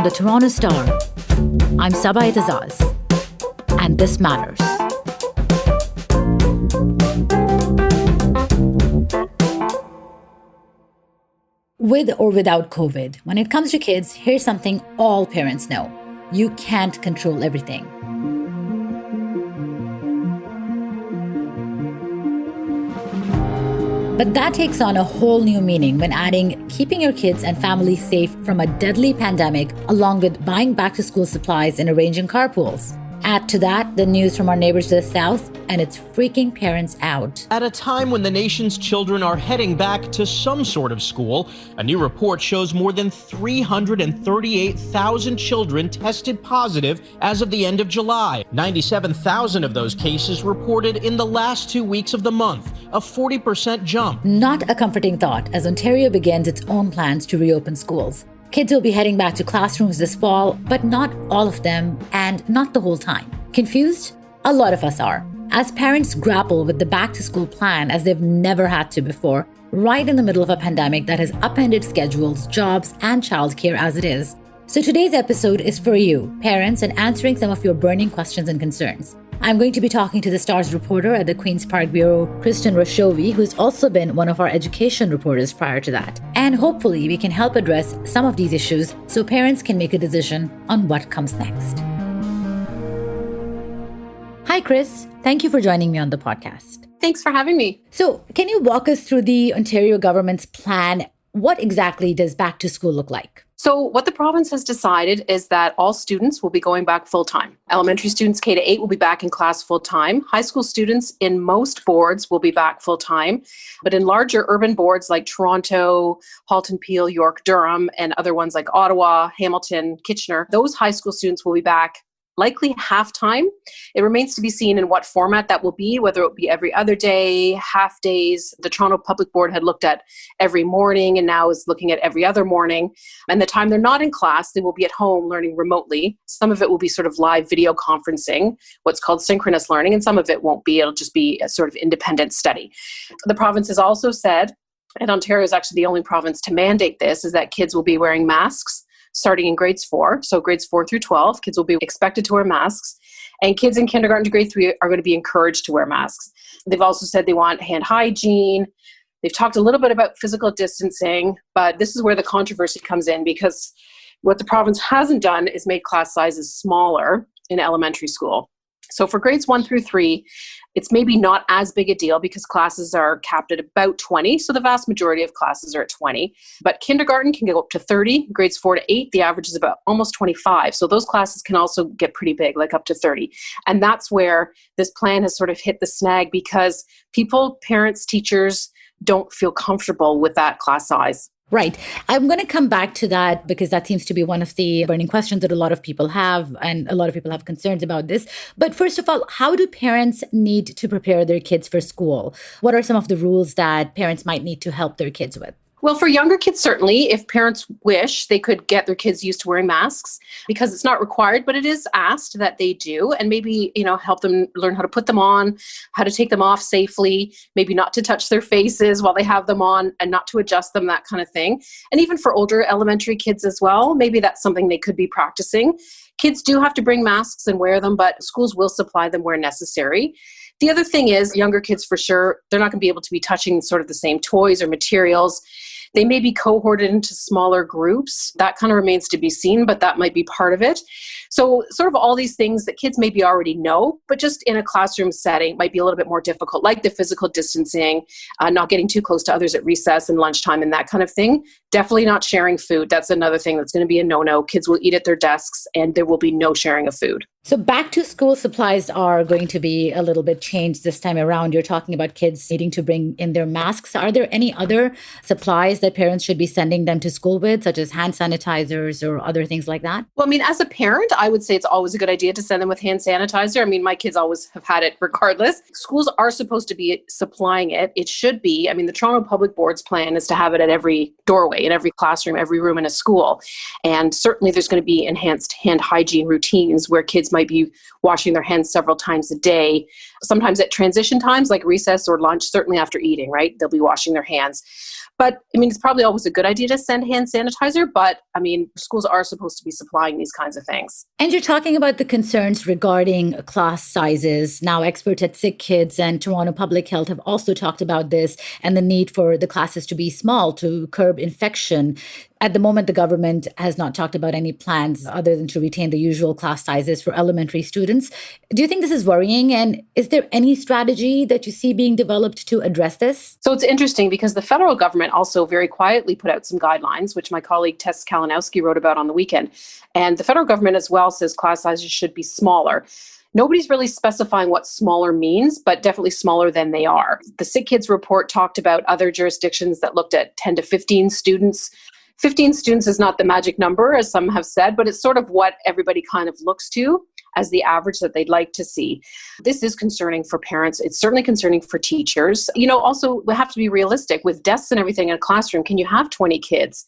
the Toronto Star, I'm Saba Eitizaz, and this matters. With or without COVID, when it comes to kids, here's something all parents know. You can't control everything. But that takes on a whole new meaning when adding keeping your kids and family safe from a deadly pandemic, along with buying back-to-school supplies and arranging carpools. Add to that the news from our neighbors to the south, and it's freaking parents out. At a time when the nation's children are heading back to some sort of school, a new report shows more than 338,000 children tested positive as of the end of July. 97,000 of those cases reported in the last 2 weeks of the month, a 40% jump. Not a comforting thought as Ontario begins its own plans to reopen schools. Kids will be heading back to classrooms this fall, but not all of them, and not the whole time. Confused? A lot of us are. As parents grapple with the back-to-school plan as they've never had to before, right in the middle of a pandemic that has upended schedules, jobs, and childcare as it is. So today's episode is for you, parents, and answering some of your burning questions and concerns. I'm going to be talking to the Star's reporter at the Queen's Park Bureau, Kristin Rushowy, who's also been one of our education reporters prior to that. And hopefully we can help address some of these issues so parents can make a decision on what comes next. Hi, Chris. Thank you for joining me on the podcast. Thanks for having me. So can you walk us through the Ontario government's plan? What exactly does back to school look like? So what the province has decided is that all students will be going back full-time. Elementary students K to 8 will be back in class full-time. High school students in most boards will be back full-time. But in larger urban boards like Toronto, Halton Peel, York, Durham, and other ones like Ottawa, Hamilton, Kitchener, those high school students will be back likely half-time. It remains to be seen in what format that will be, whether it will be every other day, half days. The Toronto Public Board had looked at every morning and now is looking at every other morning. And the time they're not in class, they will be at home learning remotely. Some of it will be sort of live video conferencing, what's called synchronous learning, and some of it won't be. It'll just be a sort of independent study. The province has also said, and Ontario is actually the only province to mandate this, is that kids will be wearing masks starting in grades 4. So grades 4 through 12, kids will be expected to wear masks. And kids in kindergarten to grade 3 are going to be encouraged to wear masks. They've also said they want hand hygiene. They've talked a little bit about physical distancing, but this is where the controversy comes in because what the province hasn't done is made class sizes smaller in elementary school. So for grades 1 through 3, it's maybe not as big a deal because classes are capped at about 20. So the vast majority of classes are at 20. But kindergarten can go up to 30. Grades 4 to 8, the average is about almost 25. So those classes can also get pretty big, like up to 30. And that's where this plan has sort of hit the snag because people, parents, teachers don't feel comfortable with that class size. Right. I'm going to come back to that because that seems to be one of the burning questions that a lot of people have, and a lot of people have concerns about this. But first of all, how do parents need to prepare their kids for school? What are some of the rules that parents might need to help their kids with? Well, for younger kids, certainly, if parents wish, they could get their kids used to wearing masks because it's not required, but it is asked that they do, and maybe, help them learn how to put them on, how to take them off safely, maybe not to touch their faces while they have them on and not to adjust them, that kind of thing. And even for older elementary kids as well, maybe that's something they could be practicing. Kids do have to bring masks and wear them, but schools will supply them where necessary. The other thing is younger kids, for sure, they're not going to be able to be touching sort of the same toys or materials. They may be cohorted into smaller groups. That kind of remains to be seen, but that might be part of it. So sort of all these things that kids maybe already know, but just in a classroom setting might be a little bit more difficult, like the physical distancing, not getting too close to others at recess and lunchtime and that kind of thing. Definitely not sharing food. That's another thing that's going to be a no-no. Kids will eat at their desks and there will be no sharing of food. So back to school supplies are going to be a little bit changed this time around. You're talking about kids needing to bring in their masks. Are there any other supplies that parents should be sending them to school with, such as hand sanitizers or other things like that? Well, as a parent, I would say it's always a good idea to send them with hand sanitizer. My kids always have had it regardless. Schools are supposed to be supplying it. It should be. The Toronto Public Board's plan is to have it at every doorway, in every classroom, every room in a school. And certainly there's going to be enhanced hand hygiene routines where kids might be washing their hands several times a day. sometimes at transition times like recess or lunch, certainly after eating, right? They'll be washing their hands. But I mean, it's probably always a good idea to send hand sanitizer, but I mean, schools are supposed to be supplying these kinds of things. And you're talking about the concerns regarding class sizes. Now, experts at Sick Kids and Toronto Public Health have also talked about this and the need for the classes to be small to curb infection. At the moment, the government has not talked about any plans other than to retain the usual class sizes for elementary students. Do you think this is worrying? And is there any strategy that you see being developed to address this? So it's interesting because the federal government also very quietly put out some guidelines, which my colleague Tess Kalinowski wrote about on the weekend. And the federal government as well says class sizes should be smaller. Nobody's really specifying what smaller means, but definitely smaller than they are. The Sick Kids report talked about other jurisdictions that looked at 10 to 15 students. 15 students is not the magic number, as some have said, but it's sort of what everybody kind of looks to as the average that they'd like to see. This is concerning for parents. It's certainly concerning for teachers. Also, we have to be realistic. With desks and everything in a classroom, can you have 20 kids?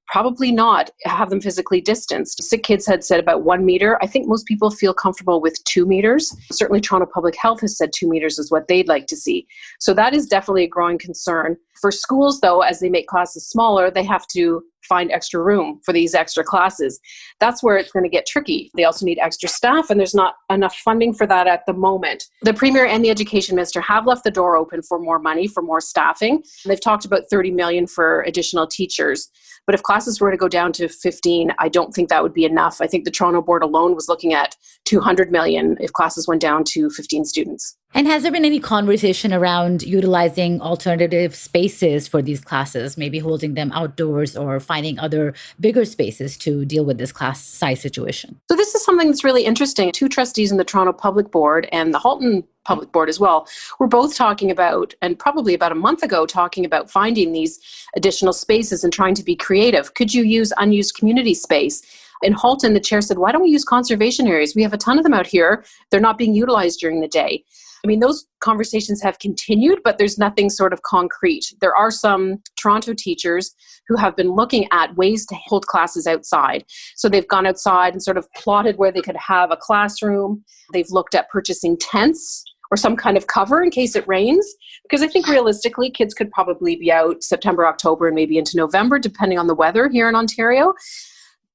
Probably not have them physically distanced. Sick Kids had said about 1 meter. I think most people feel comfortable with 2 meters. Certainly Toronto Public Health has said 2 meters is what they'd like to see. So that is definitely a growing concern. For schools, though, as they make classes smaller, they have to find extra room for these extra classes. That's where it's going to get tricky. They also need extra staff, and there's not enough funding for that at the moment. The Premier and the Education Minister have left the door open for more money, for more staffing. They've talked about $30 million for additional teachers. But if classes were to go down to 15, I don't think that would be enough. I think the Toronto Board alone was looking at $200 million if classes went down to 15 students. And has there been any conversation around utilizing alternative spaces for these classes, maybe holding them outdoors or finding other bigger spaces to deal with this class size situation? So this is something that's really interesting. 2 trustees in the Toronto Public Board and the Halton Public Board as well were both talking about, and probably about a month ago, talking about finding these additional spaces and trying to be creative. Could you use unused community space? In Halton, the chair said, why don't we use conservation areas? We have a ton of them out here. They're not being utilized during the day. I mean, those conversations have continued, but there's nothing sort of concrete. There are some Toronto teachers who have been looking at ways to hold classes outside. So they've gone outside and sort of plotted where they could have a classroom. They've looked at purchasing tents or some kind of cover in case it rains. Because I think realistically, kids could probably be out September, October, and maybe into November, depending on the weather here in Ontario.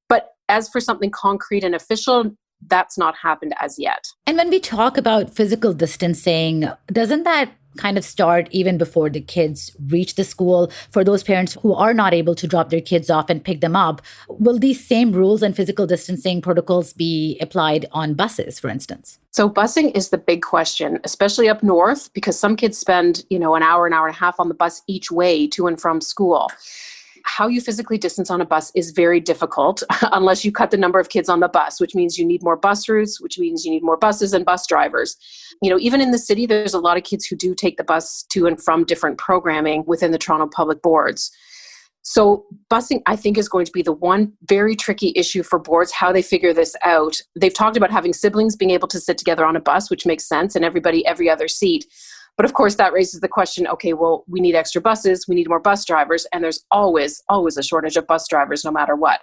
But as for something concrete and official, that's not happened as yet. And when we talk about physical distancing, doesn't that kind of start even before the kids reach the school? For those parents who are not able to drop their kids off and pick them up, will these same rules and physical distancing protocols be applied on buses, for instance? So busing is the big question, especially up north, because some kids spend, an hour and a half on the bus each way to and from school. How you physically distance on a bus is very difficult unless you cut the number of kids on the bus, which means you need more bus routes, which means you need more buses and bus drivers. Even in the city, there's a lot of kids who do take the bus to and from different programming within the Toronto Public Boards. So busing, I think, is going to be the one very tricky issue for boards, how they figure this out. They've talked about having siblings being able to sit together on a bus, which makes sense, and everybody every other seat. But of course, that raises the question, okay, well, we need extra buses, we need more bus drivers, and there's always a shortage of bus drivers no matter what.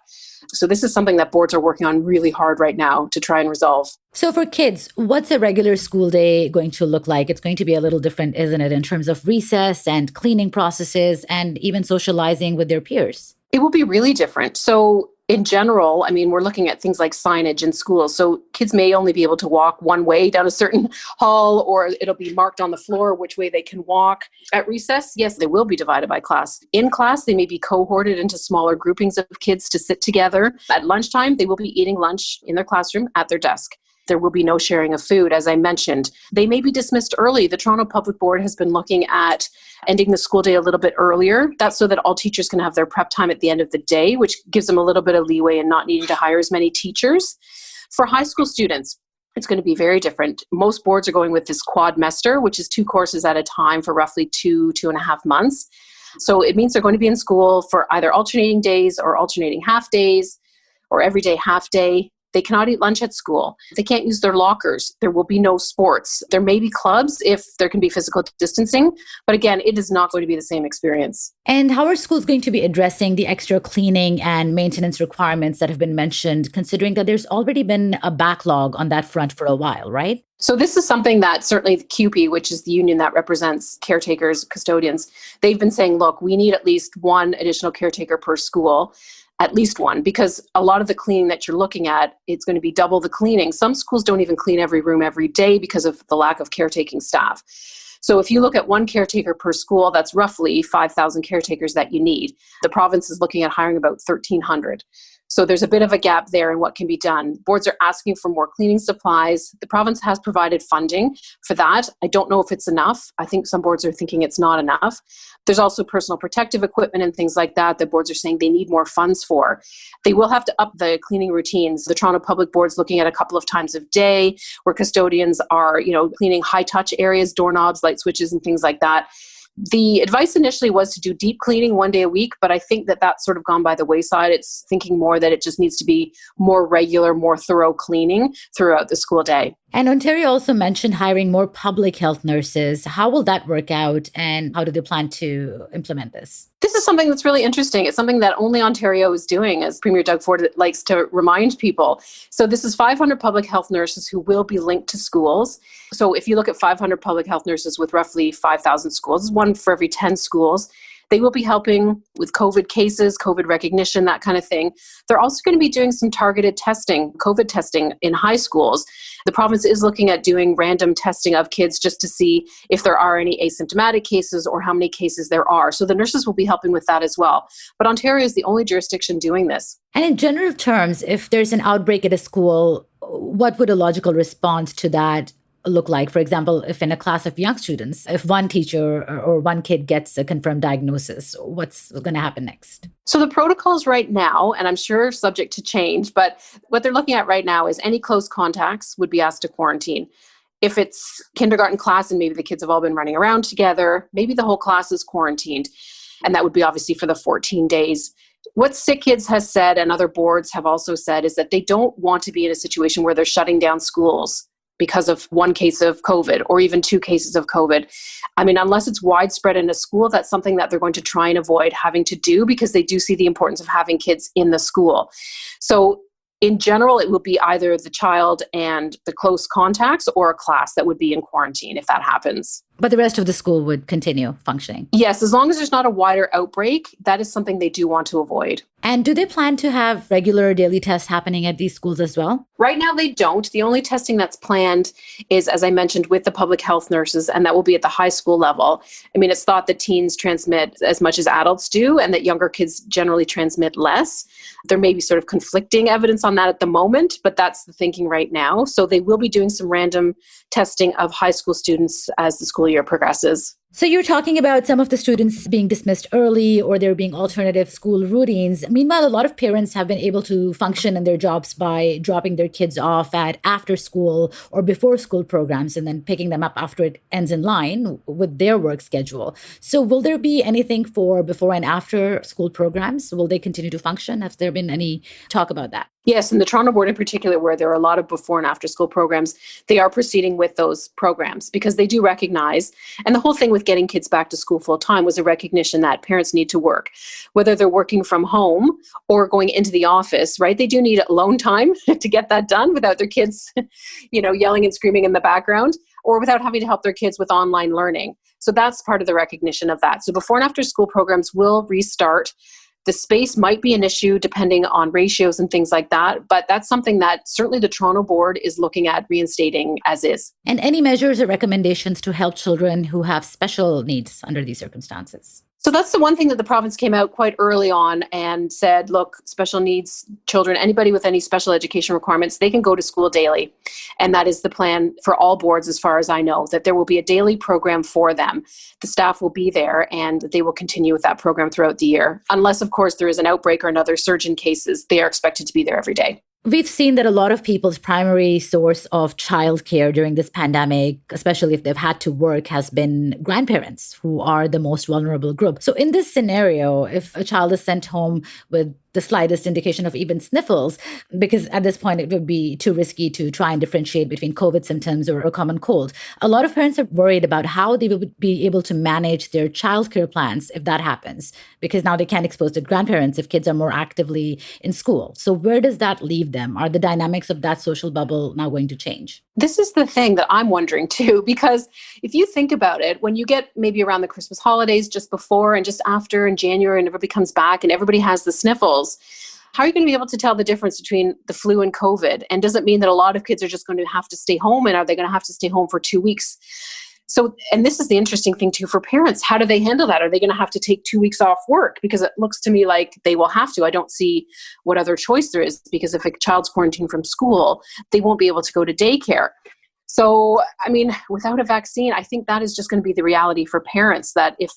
So this is something that boards are working on really hard right now to try and resolve. So for kids, what's a regular school day going to look like? It's going to be a little different, isn't it, in terms of recess and cleaning processes and even socializing with their peers? It will be really different. So in general, we're looking at things like signage in schools. So kids may only be able to walk one way down a certain hall, or it'll be marked on the floor which way they can walk. At recess, yes, they will be divided by class. In class, they may be cohorted into smaller groupings of kids to sit together. At lunchtime, they will be eating lunch in their classroom at their desk. There will be no sharing of food, as I mentioned. They may be dismissed early. The Toronto Public Board has been looking at ending the school day a little bit earlier. That's so that all teachers can have their prep time at the end of the day, which gives them a little bit of leeway in not needing to hire as many teachers. For high school students, it's going to be very different. Most boards are going with this quadmester, which is 2 courses at a time for roughly 2.5 months. So it means they're going to be in school for either alternating days or alternating half days or everyday half day. They cannot eat lunch at school. They can't use their lockers. There will be no sports. There may be clubs if there can be physical distancing. But again, it is not going to be the same experience. And how are schools going to be addressing the extra cleaning and maintenance requirements that have been mentioned, considering that there's already been a backlog on that front for a while, right? So this is something that certainly the CUPE, which is the union that represents caretakers, custodians, they've been saying, look, we need at least one additional caretaker per school, at least one, because a lot of the cleaning that you're looking at, it's going to be double the cleaning. Some schools don't even clean every room every day because of the lack of caretaking staff. So if you look at one caretaker per school, that's roughly 5,000 caretakers that you need. The province is looking at hiring about 1,300. So there's a bit of a gap there in what can be done. Boards are asking for more cleaning supplies. The province has provided funding for that. I don't know if it's enough. I think some boards are thinking it's not enough. There's also personal protective equipment and things like that that boards are saying they need more funds for. They will have to up the cleaning routines. The Toronto Public Board's looking at a couple of times a day where custodians are, cleaning high touch areas, doorknobs, light switches and things like that. The advice initially was to do deep cleaning one day a week, but I think that that's sort of gone by the wayside. It's thinking more that it just needs to be more regular, more thorough cleaning throughout the school day. And Ontario also mentioned hiring more public health nurses. How will that work out, and how do they plan to implement this? This is something that's really interesting. It's something that only Ontario is doing, as Premier Doug Ford likes to remind people. So this is 500 public health nurses who will be linked to schools. So if you look at 500 public health nurses with roughly 5,000 schools, one for every 10 schools, they will be helping with COVID cases, COVID recognition, that kind of thing. They're also going to be doing some targeted testing, COVID testing in high schools. The province is looking at doing random testing of kids just to see if there are any asymptomatic cases or how many cases there are. So the nurses will be helping with that as well. But Ontario is the only jurisdiction doing this. And in general terms, if there's an outbreak at a school, what would a logical response to that look like? For example, if in a class of young students, if one teacher or one kid gets a confirmed diagnosis, what's going to happen next? So the protocols right now, and I'm sure subject to change, but what they're looking at right now is any close contacts would be asked to quarantine. If it's kindergarten class and maybe the kids have all been running around together, maybe the whole class is quarantined. And that would be obviously for the 14 days. What Sick Kids has said, and other boards have also said, is that they don't want to be in a situation where they're shutting down schools because of one case of COVID or even two cases of COVID. I mean, unless it's widespread in a school, that's something that they're going to try and avoid having to do because they do see the importance of having kids in the school. So in general, it will be either the child and the close contacts or a class that would be in quarantine if that happens. But the rest of the school would continue functioning? Yes, as long as there's not a wider outbreak, that is something they do want to avoid. And do they plan to have regular daily tests happening at these schools as well? Right now, they don't. The only testing that's planned is, as I mentioned, with the public health nurses, and that will be at the high school level. I mean, it's thought that teens transmit as much as adults do, and that younger kids generally transmit less. There may be sort of conflicting evidence on that at the moment, but that's the thinking right now. So they will be doing some random testing of high school students as the school year progresses. So you're talking about some of the students being dismissed early or there being alternative school routines. Meanwhile, a lot of parents have been able to function in their jobs by dropping their kids off at after school or before school programs and then picking them up after it ends in line with their work schedule. So will there be anything for before and after school programs? Will they continue to function? Has there been any talk about that? Yes, and the Toronto Board in particular, where there are a lot of before and after school programs, they are proceeding with those programs because they do recognize, and the whole thing with getting kids back to school full time was a recognition that parents need to work, whether they're working from home or going into the office, right? They do need alone time to get that done without their kids, yelling and screaming in the background, or without having to help their kids with online learning. So that's part of the recognition of that. So before and after school programs will restart. The space might be an issue depending on ratios and things like that, but that's something that certainly the Toronto Board is looking at reinstating as is. And any measures or recommendations to help children who have special needs under these circumstances? So that's the one thing that the province came out quite early on and said, look, special needs children, anybody with any special education requirements, they can go to school daily. And that is the plan for all boards, as far as I know, that there will be a daily program for them. The staff will be there and they will continue with that program throughout the year. Unless, of course, there is an outbreak or another surge in cases, they are expected to be there every day. We've seen that a lot of people's primary source of childcare during this pandemic, especially if they've had to work, has been grandparents, who are the most vulnerable group. So in this scenario, if a child is sent home with the slightest indication of even sniffles, because at this point it would be too risky to try and differentiate between COVID symptoms or a common cold. A lot of parents are worried about how they would be able to manage their childcare plans if that happens, because now they can't expose their grandparents if kids are more actively in school. So where does that leave them? Are the dynamics of that social bubble now going to change? This is the thing that I'm wondering too, because if you think about it, when you get maybe around the Christmas holidays, just before and just after in January, and everybody comes back and everybody has the sniffles, how are you going to be able to tell the difference between the flu and COVID? And does it mean that a lot of kids are just going to have to stay home, and are they going to have to stay home for 2 weeks? So, and this is the interesting thing too for parents. How do they handle that? Are they going to have to take 2 weeks off work? Because it looks to me like they will have to. I don't see what other choice there is, because if a child's quarantined from school, they won't be able to go to daycare. So, I mean, without a vaccine, I think that is just going to be the reality for parents, that if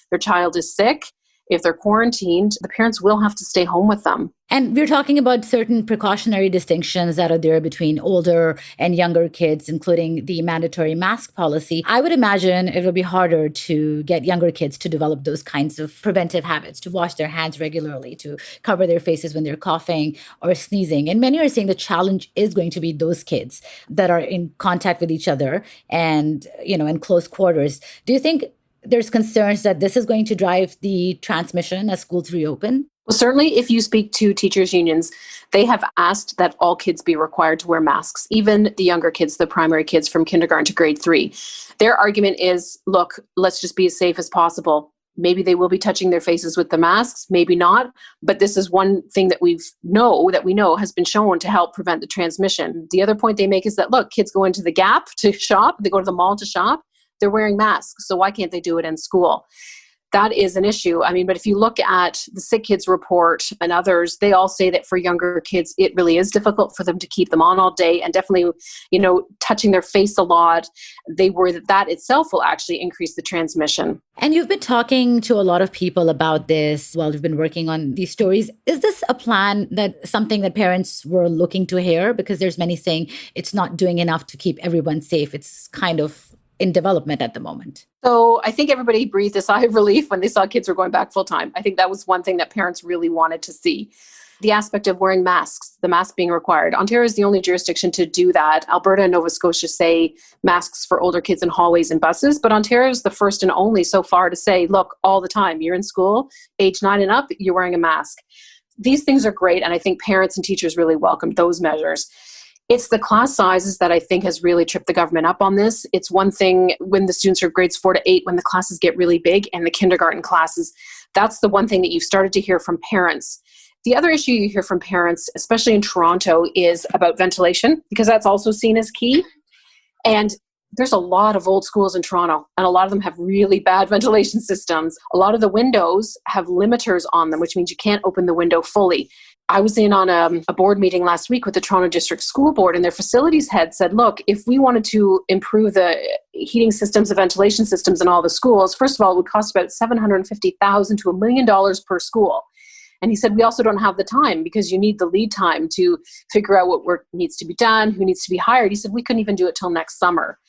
their child is sick, if they're quarantined, the parents will have to stay home with them. And we're talking about certain precautionary distinctions that are there between older and younger kids, including the mandatory mask policy. I would imagine it will be harder to get younger kids to develop those kinds of preventive habits, to wash their hands regularly, to cover their faces when they're coughing or sneezing. And many are saying the challenge is going to be those kids that are in contact with each other and, in close quarters. Do you think there's concerns that this is going to drive the transmission as schools reopen? Well, certainly if you speak to teachers' unions, they have asked that all kids be required to wear masks, even the younger kids, the primary kids from kindergarten to grade 3. Their argument is, look, let's just be as safe as possible. Maybe they will be touching their faces with the masks, maybe not. But this is one thing that we know has been shown to help prevent the transmission. The other point they make is that, look, kids go into the Gap to shop, they go to the mall to shop, they're wearing masks. So why can't they do it in school? That is an issue. I mean, but if you look at the Sick Kids report and others, they all say that for younger kids, it really is difficult for them to keep them on all day, and definitely, touching their face a lot. They worry that itself will actually increase the transmission. And you've been talking to a lot of people about this while you've been working on these stories. Is this a plan something that parents were looking to hear? Because there's many saying it's not doing enough to keep everyone safe. It's kind of in development at the moment. So I think everybody breathed a sigh of relief when they saw kids were going back full time. I think that was one thing that parents really wanted to see. The aspect of wearing masks, the mask being required. Ontario is the only jurisdiction to do that. Alberta and Nova Scotia say masks for older kids in hallways and buses, but Ontario is the first and only so far to say, look, all the time, you're in school, age 9 and up, you're wearing a mask. These things are great, and I think parents and teachers really welcomed those measures. It's the class sizes that I think has really tripped the government up on this. It's one thing when the students are grades 4 to 8, when the classes get really big, and the kindergarten classes, that's the one thing that you've started to hear from parents. The other issue you hear from parents, especially in Toronto, is about ventilation, because that's also seen as key. And there's a lot of old schools in Toronto, and a lot of them have really bad ventilation systems. A lot of the windows have limiters on them, which means you can't open the window fully. I was in on a board meeting last week with the Toronto District School Board, and their facilities head said, look, if we wanted to improve the heating systems, the ventilation systems in all the schools, first of all, it would cost about $750,000 to $1 million per school. And he said, we also don't have the time, because you need the lead time to figure out what work needs to be done, who needs to be hired. He said, we couldn't even do it till next summer.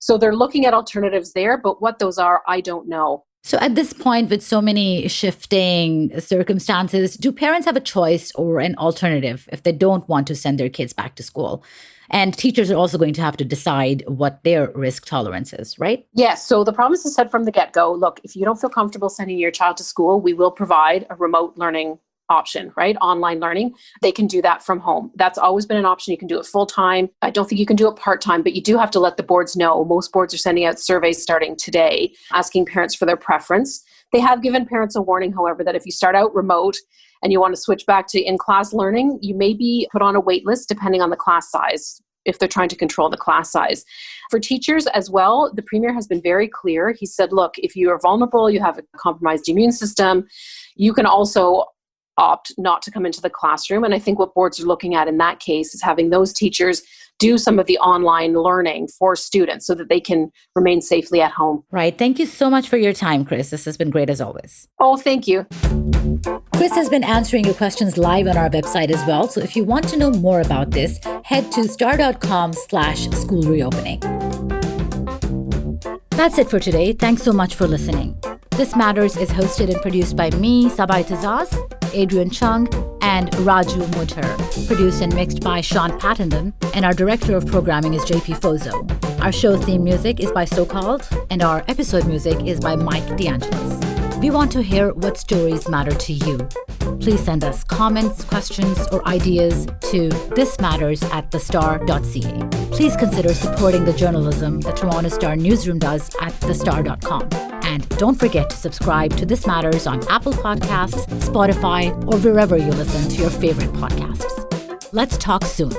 So they're looking at alternatives there, but what those are, I don't know. So at this point, with so many shifting circumstances, do parents have a choice or an alternative if they don't want to send their kids back to school? And teachers are also going to have to decide what their risk tolerance is, right? Yes. So the promise is said from the get-go, look, if you don't feel comfortable sending your child to school, we will provide a remote learning option, right? Online learning. They can do that from home. That's always been an option. You can do it full-time. I don't think you can do it part-time, but you do have to let the boards know. Most boards are sending out surveys starting today, asking parents for their preference. They have given parents a warning, however, that if you start out remote and you want to switch back to in-class learning, you may be put on a wait list depending on the class size, if they're trying to control the class size. For teachers as well, the Premier has been very clear. He said, look, if you are vulnerable, you have a compromised immune system, you can also opt not to come into the classroom. And I think what boards are looking at in that case is having those teachers do some of the online learning for students so that they can remain safely at home. Right. Thank you so much for your time, Chris. This has been great as always. Oh, thank you. Chris has been answering your questions live on our website as well. So if you want to know more about this, head to star.com/school reopening. That's it for today. Thanks so much for listening. This Matters is hosted and produced by me, Saba Eitizaz, Adrian Chung, and Raju Mutter. Produced and mixed by Sean Pattenden, and our director of programming is JP Fozo. Our show theme music is by So Called, and our episode music is by Mike DeAngelis. We want to hear what stories matter to you. Please send us comments, questions, or ideas to thismatters@thestar.ca. Please consider supporting the journalism the Toronto Star newsroom does at thestar.com. And don't forget to subscribe to This Matters on Apple Podcasts, Spotify, or wherever you listen to your favorite podcasts. Let's talk soon.